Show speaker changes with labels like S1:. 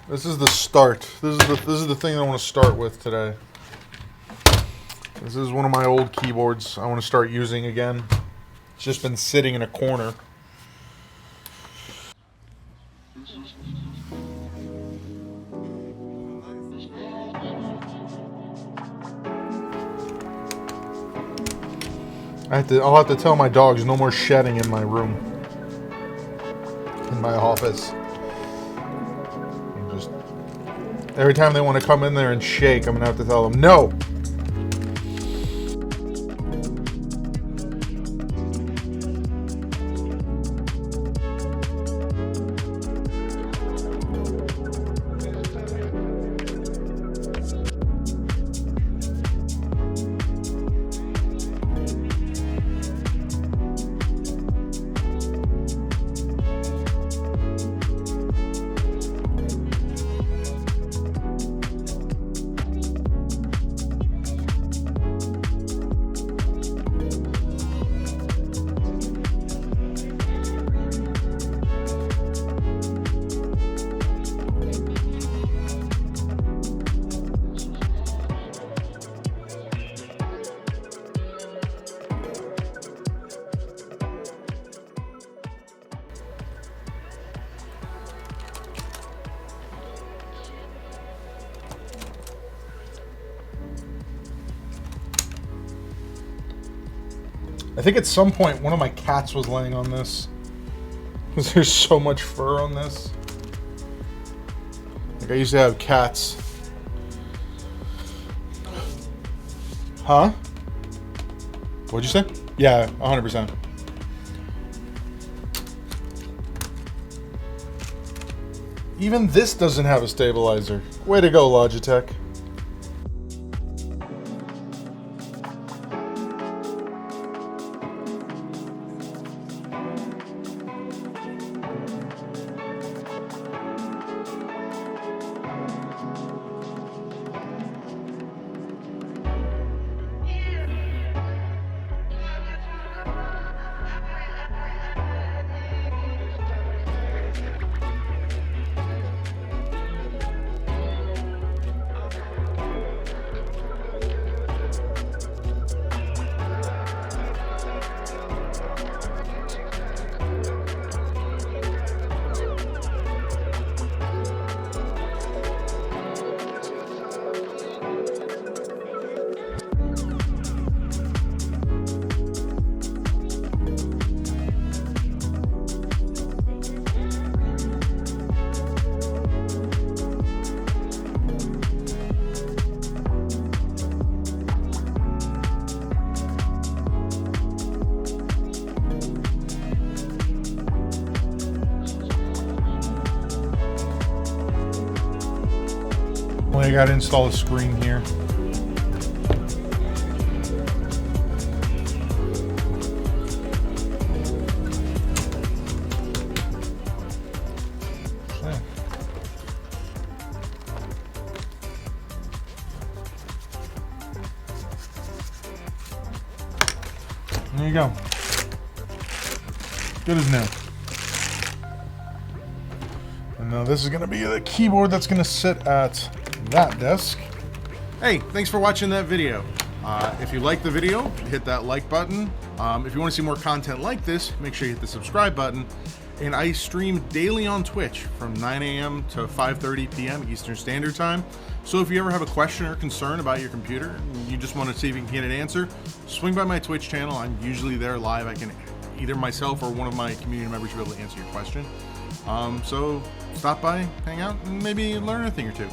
S1: This is the start. This is the thing I want to start with today. This is one of my old keyboards I want to start using again. It's just been sitting in a corner. I'll have to tell my dogs no more shedding in my room. In my office. Just every time they want to come in there and shake, I'm gonna have to tell them no. I think at some point one of my cats was laying on this because there's so much fur on this. Like I used to have cats. Huh? What'd you say? Yeah, 100%. Even this doesn't have a stabilizer. Way to go, Logitech. I gotta install a screen here. There you go. Good as new. And now this is going to be the keyboard that's going to sit at that desk. Hey, thanks for watching that video. If you liked the video, hit that like button. If you want to see more content like this, make sure you hit the subscribe button. And I stream daily on Twitch from 9 a.m. to 5:30 p.m. Eastern Standard Time. So if you ever have a question or concern about your computer, and you just want to see if you can get an answer, swing by my Twitch channel. I'm usually there live. I can either myself or one of my community members will be able to answer your question. So stop by, hang out, and maybe learn a thing or two.